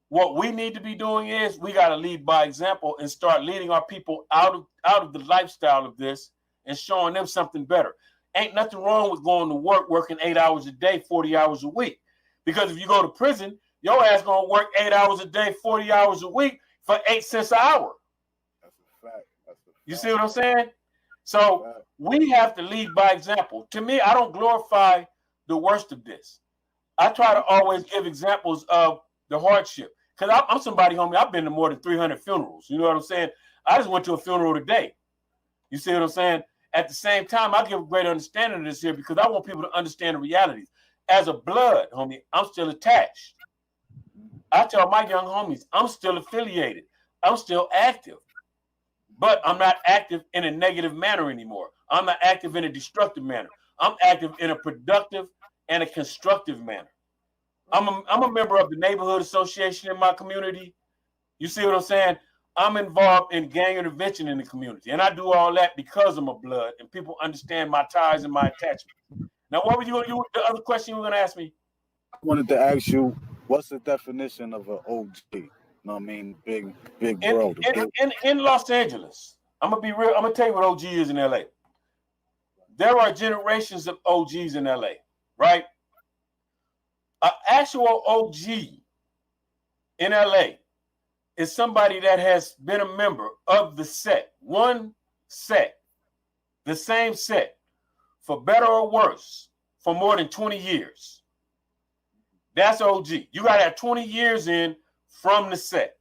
what we need to be doing is we got to lead by example and start leading our people out of the lifestyle of this and showing them something better. Ain't nothing wrong with going to work, working 8 hours a day, 40 hours a week. Because if you go to prison, your ass going to work 8 hours a day, 40 hours a week for 8 cents an hour. That's a fact. You see what I'm saying? So we have to lead by example. To me, I don't glorify the worst of this. I try to always give examples of the hardship. Because I'm somebody, homie, I've been to more than 300 funerals. You know what I'm saying? I just went to a funeral today. You see what I'm saying? At the same time, I give a great understanding of this here because I want people to understand the realities. As a blood, homie, I'm still attached. I tell my young homies, I'm still affiliated. I'm still active. But I'm not active in a negative manner anymore. I'm not active in a destructive manner. I'm active in a productive and a constructive manner. I'm a member of the neighborhood association in my community. You see what I'm saying? I'm involved in gang intervention in the community. And I do all that because I'm a blood and people understand my ties and my attachment. Now, what were you going to do? The other question you were going to ask me? wanted to ask you, what's the definition of an OG? You know what I mean? Big bro. In Los Angeles, I'm gonna be real. I'm gonna tell you what OG is in LA. There are generations of OGs in LA, right? An actual OG in LA is somebody that has been a member of the set, one set, the same set, for better or worse, for more than 20 years. That's OG. You got to have 20 years in from the set.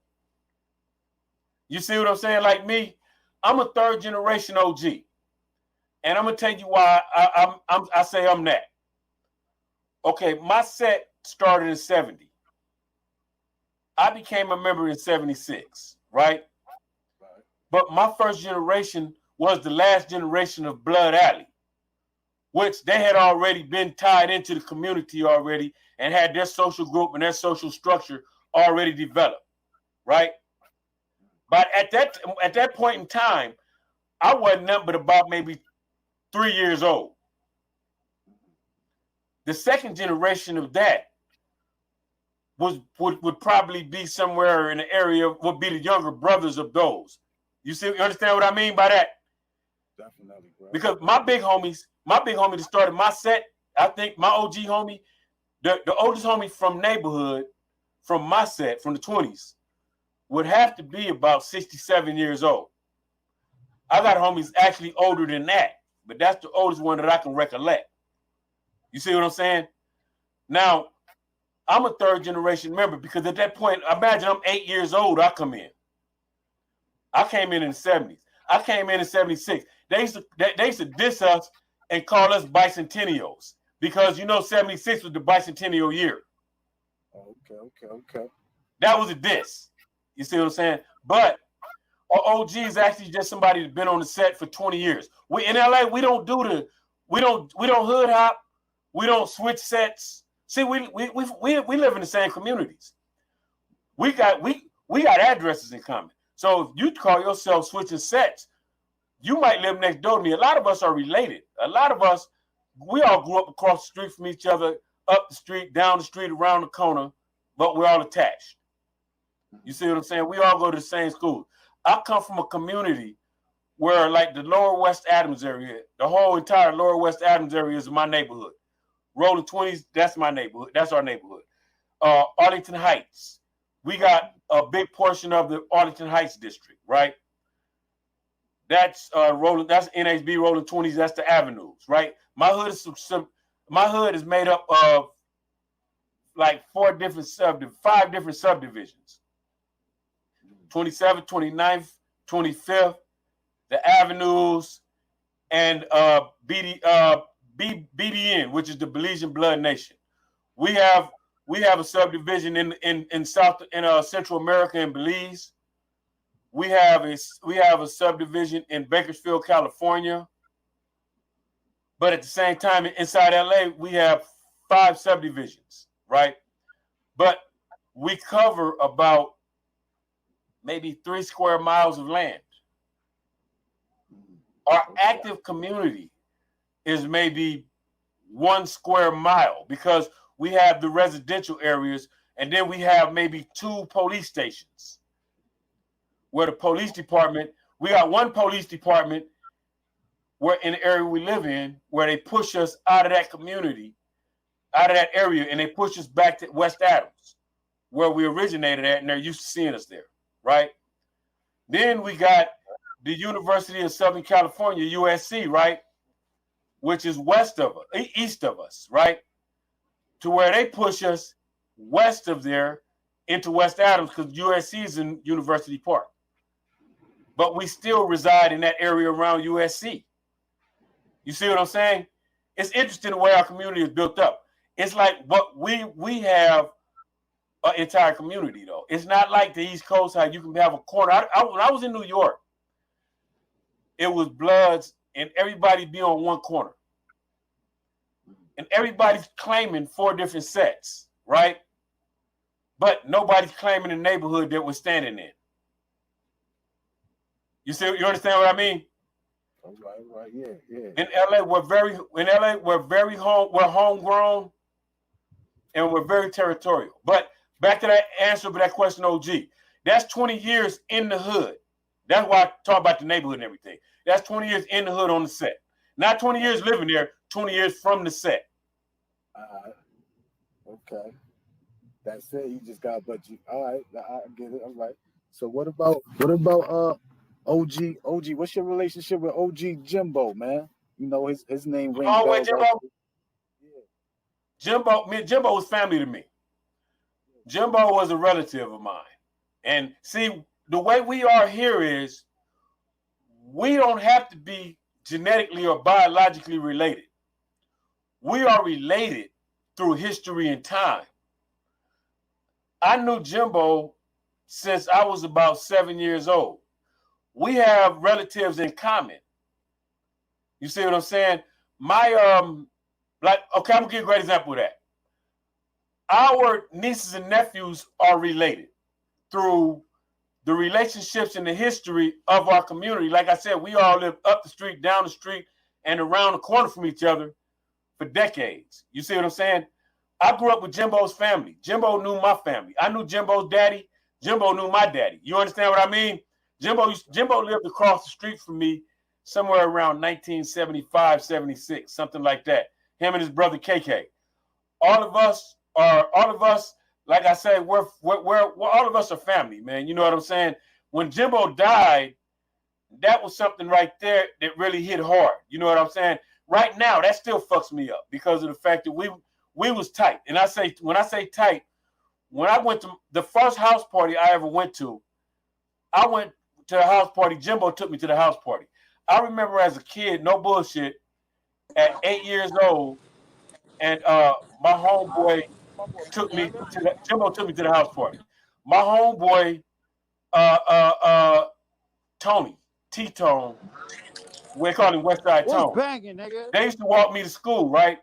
You see what I'm saying? Like me, I'm a third generation OG. And I'm going to tell you why I say I'm that. Okay, my set started in 70. I became a member in 76, right? But my first generation was the last generation of Blood Alley, which they had already been tied into the community already and had their social group and their social structure already developed, right? But at that point in time, I wasn't nothing but about maybe 3 years old. The second generation of that would probably be somewhere in the area, would be the younger brothers of those. You understand what I mean by that? Definitely, bro. Because my big homie that started my set, I think my OG homie, the oldest homie from neighborhood, from my set, from the 20s, would have to be about 67 years old. I got homies actually older than that, but that's the oldest one that I can recollect. You see what I'm saying? Now, I'm a third generation member because at that point, imagine I'm 8 years old, I come in. I came in the 70s. I came in 76. They used to diss us and call us bicentennials because 76 was the bicentennial year. Okay. That was a diss. You see what I'm saying? But our OG is actually just somebody that's been on the set for 20 years. We in LA, we don't hood hop, we don't switch sets. See, we live in the same communities. We got addresses in common. So if you call yourself switching sets, you might live next door to me. A lot of us are related. A lot of us, we all grew up across the street from each other, up the street, down the street, around the corner, but we're all attached. You see what I'm saying? We all go to the same school. I come from a community where, like, the Lower West Adams area, the whole entire Lower West Adams area is my neighborhood. Rollin 20s, that's my neighborhood. That's our neighborhood. Arlington Heights, we got a big portion of the Arlington Heights district, right? That's Rollin. That's NHB Rollin 20s. That's the avenues, right? My hood is made up of like 5 different subdivisions. 27th, 29th, 25th, the avenues, and BDN, which is the Belizean Blood Nation. We have a subdivision in Central America in Belize. We have a subdivision in Bakersfield, California. But at the same time, inside LA, we have 5 subdivisions, right? But we cover about maybe 3 square miles of land. Our active community is maybe 1 square mile because we have the residential areas, and then we have maybe 2 police stations where the police department, we got 1 police department where in the area we live in, where they push us out of that community, out of that area, and they push us back to West Adams, where we originated at, and they're used to seeing us there, right? Then we got the University of Southern California, USC, right? Which is east of us, right? To where they push us west of there into West Adams because USC is in University Park. But we still reside in that area around USC. You see what I'm saying? It's interesting the way our community is built up. It's like what we have an entire community, though. It's not like the East Coast, how you can have a corner. When I was in New York, it was Bloods and everybody be on one corner. And everybody's claiming 4 different sets, right? But nobody's claiming the neighborhood that we're standing in. You understand what I mean? Right, yeah. In LA, we're homegrown. and we're very territorial. But back to that answer to that question, OG. That's 20 years in the hood. That's why I talk about the neighborhood and everything. That's 20 years in the hood on the set. Not 20 years living there, 20 years from the set. Okay. That's it. You just got, but you, all right. I get it. All right. So what about OG? What's your relationship with OG Jimbo, man? You know his name rings bells. Jimbo. Yeah. Jimbo was family to me. Jimbo was a relative of mine. And see, the way we are here is we don't have to be genetically or biologically related. We are related through history and time. I knew Jimbo since I was about 7 years old. We have relatives in common. You see what I'm saying? I'm gonna give a great example of that. Our nieces and nephews are related through the relationships and the history of our community. Like I said, we all live up the street, down the street, and around the corner from each other for decades. You see what I'm saying? I grew up with Jimbo's family. Jimbo knew my family. I knew Jimbo's daddy. Jimbo knew my daddy. You understand what I mean? Jimbo lived across the street from me somewhere around 1975, 76, something like that. Him and his brother KK. All of us, like I said, we're all of us are family, man. You know what I'm saying? When Jimbo died, that was something right there that really hit hard. You know what I'm saying? Right now, that still fucks me up because of the fact that we was tight. And when I say tight, when I went to the first house party I ever went to, I went to a house party. Jimbo took me to the house party. I remember as a kid, no bullshit, at 8 years old, and my homeboy Jimbo took me to the house party. My homeboy, Tony, T-Tone, we call him Westside Tone. Banging, nigga? They used to walk me to school, right?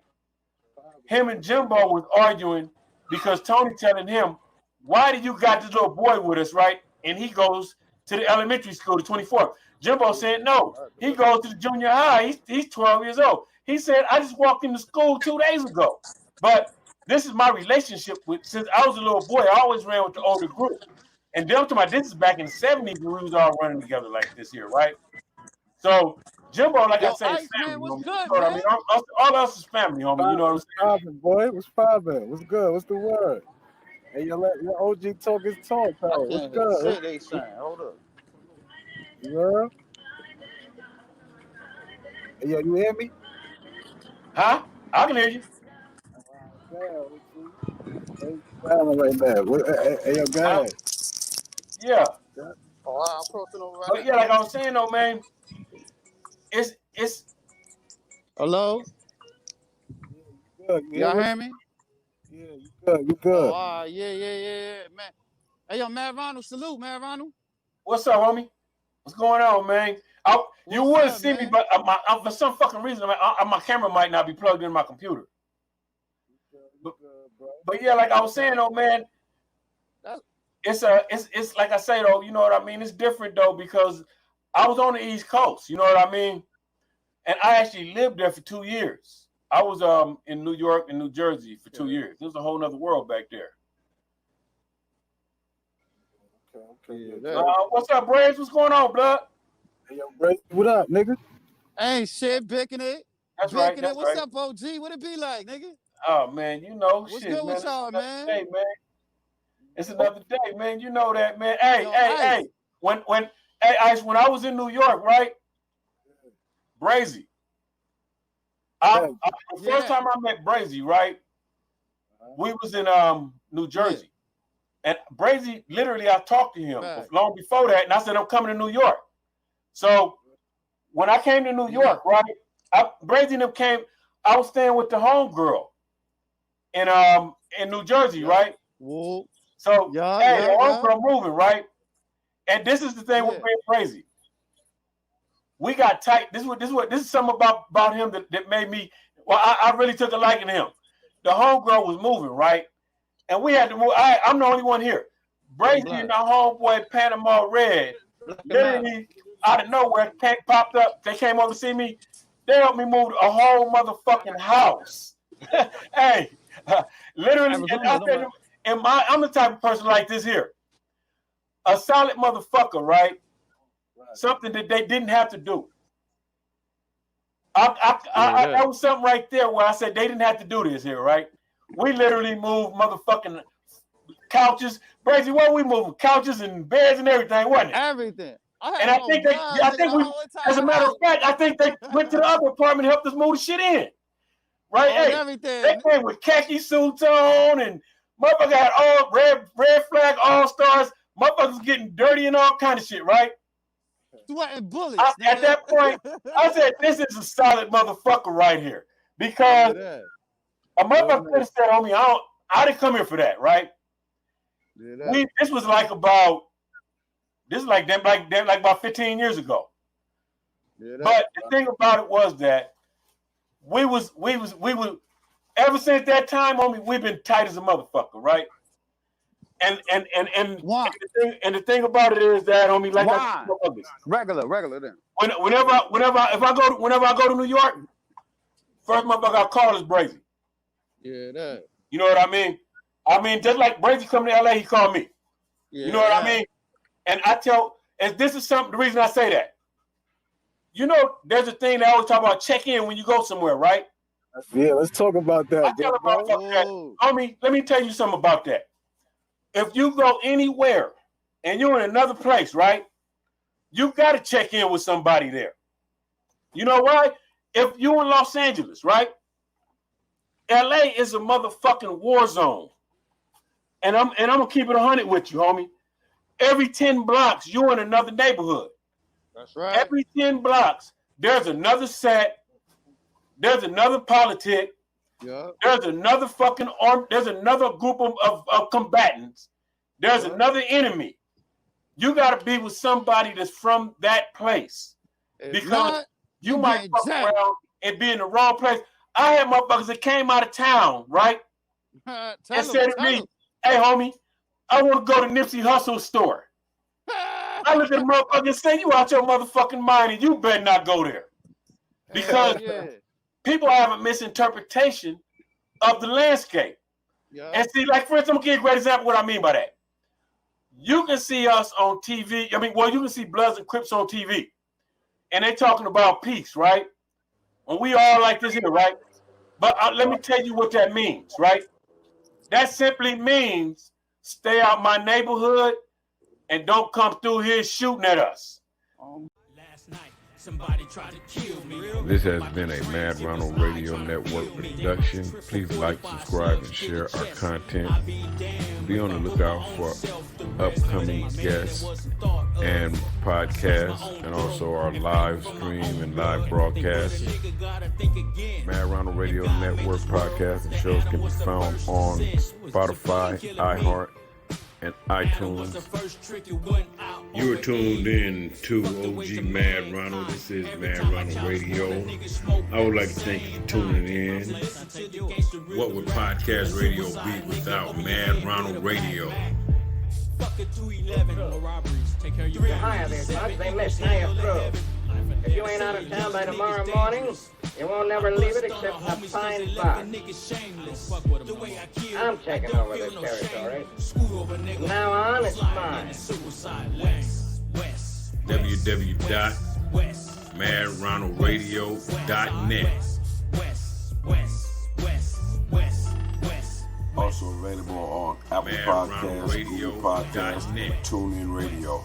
Him and Jimbo was arguing because Tony telling him, why do you got this little boy with us, right? And he goes to the elementary school, the 24th. Jimbo said, no, he goes to the junior high. He's 12 years old. He said, I just walked into school 2 days ago. But this is my relationship with, since I was a little boy, I always ran with the older group. And then to my, this is back in the 70s when we was all running together like this here, right? So Jimbo, like I said, family, man, what's homie. good, You know what I mean? All of us is family, homie. You know what I'm saying? Boy, what's poppin'? What's good? What's the word? Hey, you let your OG talk his talk, pal. What's good? Say they saying. Hold up. Yeah. Hey, yo, you hear me? Huh? I can hear you. Right there. Hey, yo, go ahead. Yeah. Oh, I'm crossing over right But yeah, like I was saying though, man, it's Hello? Good. Y'all hear me? Yeah, you good. Oh, yeah, man. Hey, yo, man, Ronald, salute, man, Ronald. What's up, homie? What's going on, man? You would see me, but for some fucking reason, my camera might not be plugged in my computer. But yeah, like I was saying, though, man, it's like I say, though, you know what I mean? It's different, though, because I was on the East Coast, you know what I mean? And I actually lived there for 2 years. I was in New York and New Jersey for 2 years. It was a whole nother world back there. Okay. What's up, Braves? What's going on, blood? Hey, yo, Braves, what up, nigga? Ain't shit, bicking it. That's right. What's up, OG? What it be like, nigga? Oh, man, you know, what's shit, good man. with y'all, man? Day, man? It's another day, man. You know that, man. Hey. When Ice, when I was in New York, right? Brazy. The first time I met Brazy, right? We was in New Jersey. And Brazy, literally, I talked to him long before that, and I said, I'm coming to New York. So when I came to New York, right, Brazy and them came, I was staying with the homegirl in New Jersey, right? Whoa. So, the homegirl moving, right? And this is the thing with Brazy. We got tight. This is something about him that made me, I really took a liking to him. The homegirl was moving, right? And we had to move. I'm the only one here. Brazy and the homeboy Panama Red, literally out of nowhere, popped up. They came over to see me. They helped me move a whole motherfucking house. Hey, Literally, Arizona, I'm the type of person like this here. A solid motherfucker, right? Something that they didn't have to do. That was something right there where I said they didn't have to do this here, right? We literally moved motherfucking couches. Brazy, what we moving? Couches and beds and everything, wasn't it? everything. And I think as a matter of fact, I think they went to the other apartment and helped us move the shit in. Right? Hey, everything. They came with khaki suits on and motherfucker had all red flag all-stars. Motherfuckers getting dirty and all kind of shit, right? Sweating bullets. At that point, I said, this is a solid motherfucker right here. Because a motherfucker could have said on me, I didn't come here for that, right? This was like about about 15 years ago. But the thing about it was that we was ever since that time, homie, we've been tight as a motherfucker, right? And the thing about it is that, homie, like regular then. Whenever I go to New York, first motherfucker I call is Brazy. Yeah, that. You know what I mean? I mean, just like Brazy coming to LA, he called me. Yeah, you know what I mean? And this is the reason I say that. You know, there's a thing they always talk about, check in when you go somewhere, right? Yeah, let's talk about that. I tell about that. Homie, let me tell you something about that. If you go anywhere and you're in another place, right? You got to check in with somebody there. You know why? If you're in Los Angeles, right? LA is a motherfucking war zone. And I'm gonna keep it 100 with you, homie. Every 10 blocks, you're in another neighborhood. That's right. Every 10 blocks, there's another set, there's another politic, there's another fucking arm, there's another group of combatants, there's another enemy. You gotta be with somebody that's from that place. Because you might fuck around and be in the wrong place. I had motherfuckers that came out of town, right? And said to me, hey, homie, I want to go to Nipsey Hussle's store. I look at the motherfucker and say, you out your motherfucking mind and you better not go there. Because people have a misinterpretation of the landscape. And see, like, for instance, I'm going to give you a great example of what I mean by that. You can see us on TV. You can see Bloods and Crips on TV. And they talking about peace, right? And we all like this here, right? But let me tell you what that means, right? That simply means stay out my neighborhood and don't come through here shooting at us. Last night, somebody tried to kill me. This has been a Mad Ronald Radio Network production. Please like, subscribe, and share our content. Be on the lookout for upcoming guests and podcasts, and also our live stream and live broadcasts. Mad Ronald Radio Network podcasts and shows can be found on Spotify, iHeart, and iTunes. You are tuned in to OG Mad Ronald. This is Mad Ronald Radio. I would like to thank you for tuning in. What would podcast radio be without Mad Ronald Radio? Hi there, Bugs. They missed. Now you're through. If you ain't out of town by tomorrow morning, you won't never leave it except in a fine box. I'm taking over this territory. From now on, it's mine. www.madronaldradio.net. Also available on Apple Podcasts, Google Podcasts, TuneIn Radio.